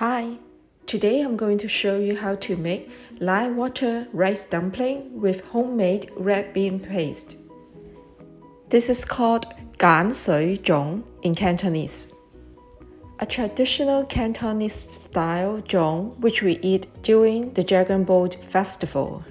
Hi, today I'm going to show you how to make Lye Water Rice Dumpling with homemade red bean paste. This is called 鹼水糭 in Cantonese, a traditional Cantonese-style糭which we eat during the Dragon Boat Festival.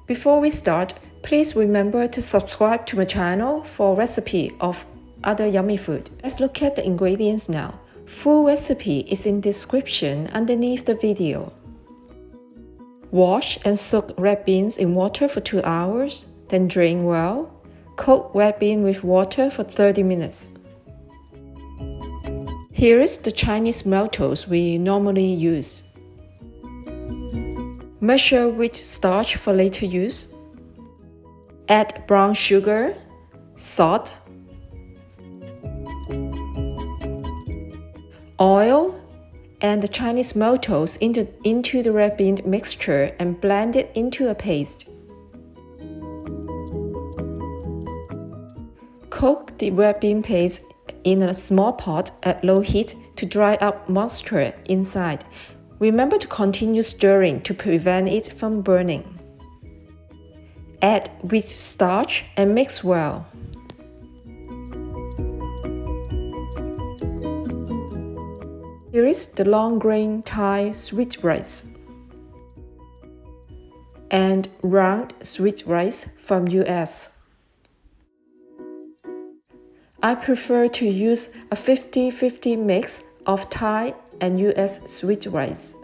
Before we start, please remember to subscribe to my channel for a recipe of other yummy food. Let's look at the ingredients now. Full recipe is in description underneath the video. Wash and soak red beans in water for 2 hours, then drain well. Cook red bean with water for 30 minutes. Here is the Chinese maltose we normally use. Measure which starch for later use. Add brown sugar, salt, oil, and the Chinese maltose into the red bean mixture and blend it into a paste. Cook the red bean paste in a small pot at low heat to dry up moisture inside. Remember to continue stirring to prevent it from burning. Add wheat starch and mix well. Here is the long-grain Thai sweet rice and round sweet rice from US. I prefer to use a 50-50 mix of Thai and US sweet rice.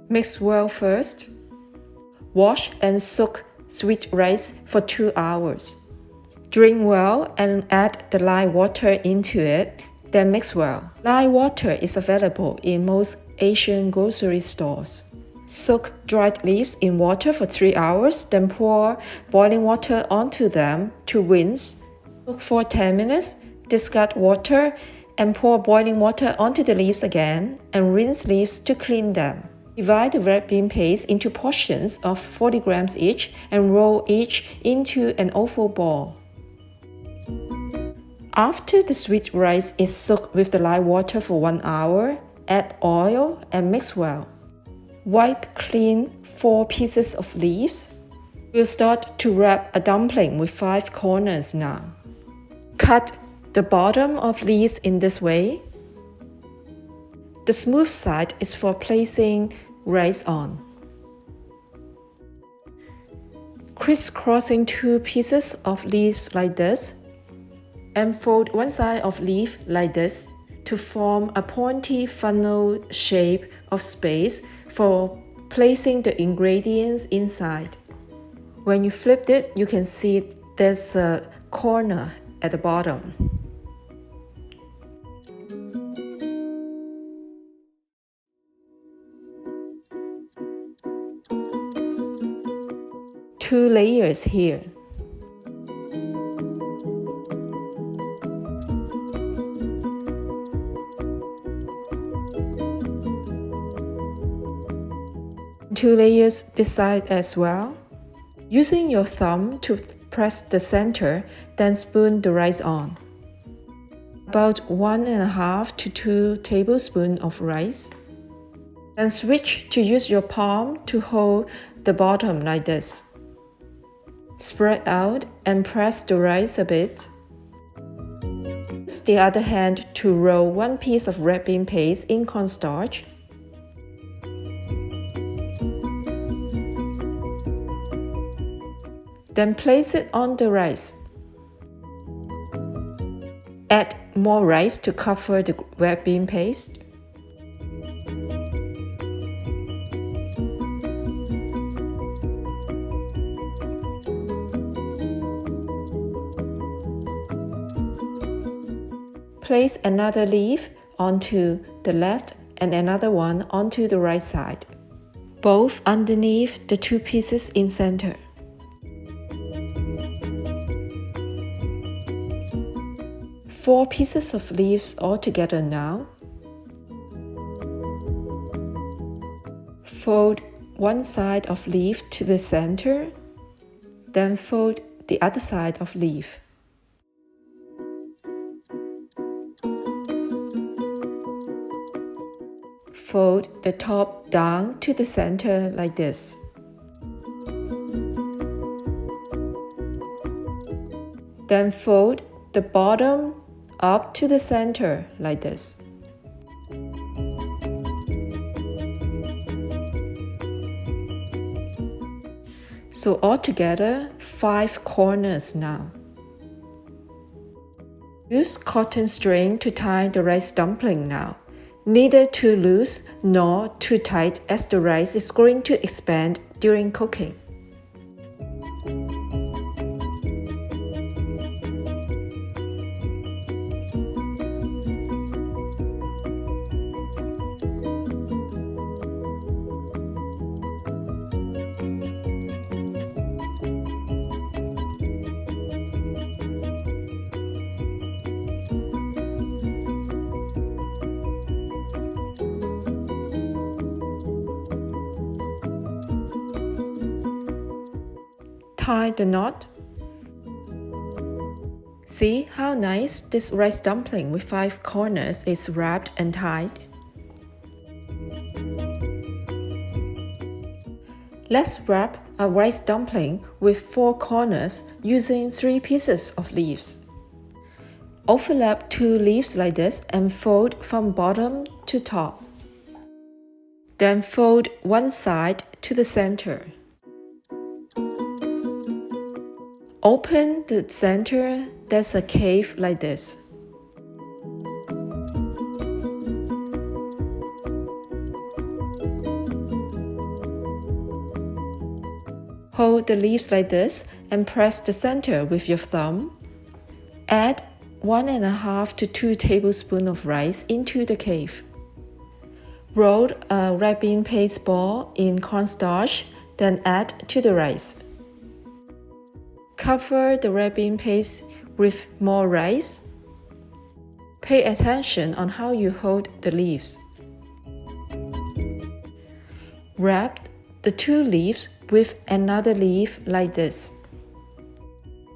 Mix well first. Wash and soak sweet rice for 2 hours. Drain well and add the lye water into it. Then mix well. Lye water is available in most Asian grocery stores. Soak dried leaves in water for 3 hours, then pour boiling water onto them to rinse. Soak for 10 minutes, discard water, and pour boiling water onto the leaves again, and rinse leaves to clean them. Divide the red bean paste into portions of 40 grams each and roll each into an oval ball. After the sweet rice is soaked with the lye water for 1 hour, add oil and mix well. Wipe clean 4 pieces of leaves. We'll start to wrap a dumpling with 5 corners now. Cut the bottom of leaves in this way. The smooth side is for placing rice on. Crisscrossing 2 pieces of leaves like this, and fold one side of leaf like this to form a pointy funnel shape of space for placing the ingredients inside. When you flip it, you can see there's a corner at the bottom. Two layers here. Two layers this side as well. Using your thumb to press the center, then spoon the rice on. About 1.5 to 2 tablespoons of rice. Then switch to use your palm to hold the bottom like this. Spread out and press the rice a bit. Use the other hand to roll 1 piece of red bean paste in cornstarch. Then place it on the rice. Add more rice to cover the red bean paste. Place another leaf onto the left and another one onto the right side, both underneath the 2 pieces in center. Four pieces of leaves all together now. Fold one side of leaf to the center, then fold the other side of leaf. Fold the top down to the center like this. Then fold the bottom up to the center like this. So altogether, 5 corners now. Use cotton string to tie the rice dumpling now. Neither too loose nor too tight, as the rice is going to expand during cooking. Tie the knot. See how nice this rice dumpling with 5 corners is wrapped and tied? Let's wrap a rice dumpling with 4 corners using 3 pieces of leaves. Overlap 2 leaves like this and fold from bottom to top. Then fold one side to the center. Open the center, there's a cave like this. Hold the leaves like this and press the center with your thumb. Add 1.5 to 2 tablespoons of rice into the cave. Roll a red bean paste ball in cornstarch, then add to the rice. Cover the red bean paste with more rice. Pay attention on how you hold the leaves. Wrap the 2 leaves with another leaf like this.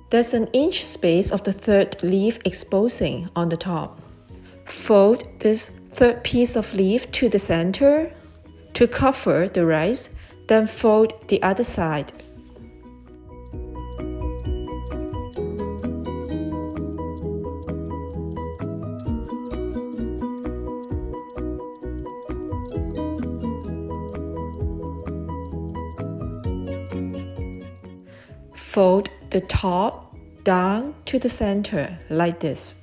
There's an inch space of the 3rd leaf exposing on the top. Fold this 3rd piece of leaf to the center to cover the rice, then fold the other side. Fold the top down to the center like this.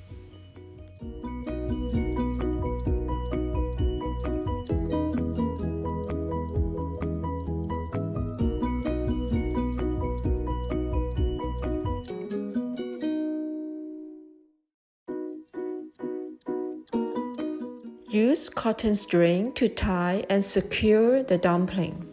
Use cotton string to tie and secure the dumpling.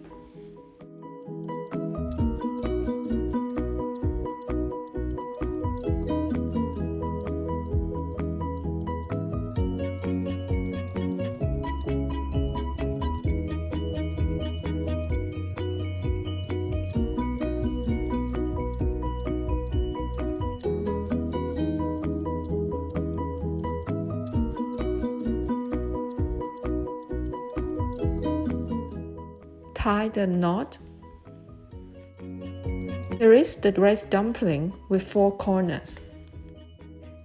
Tie the knot. There is the rice dumpling with 4 corners.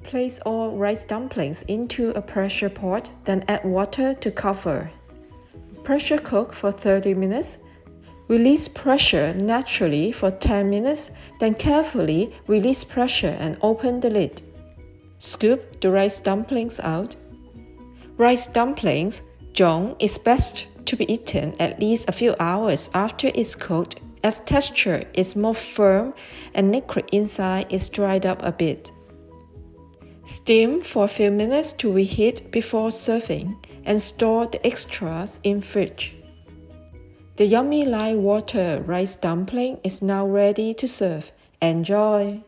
Place all rice dumplings into a pressure pot, then add water to cover. Pressure cook for 30 minutes. Release pressure naturally for 10 minutes, then carefully release pressure and open the lid. Scoop the rice dumplings out. Rice dumplings, zhong, is best to be eaten at least a few hours after it's cooked, as texture is more firm and liquid inside is dried up a bit. Steam for a few minutes to reheat before serving, and store the extras in fridge. The yummy Lye Water Rice Dumpling is now ready to serve. Enjoy!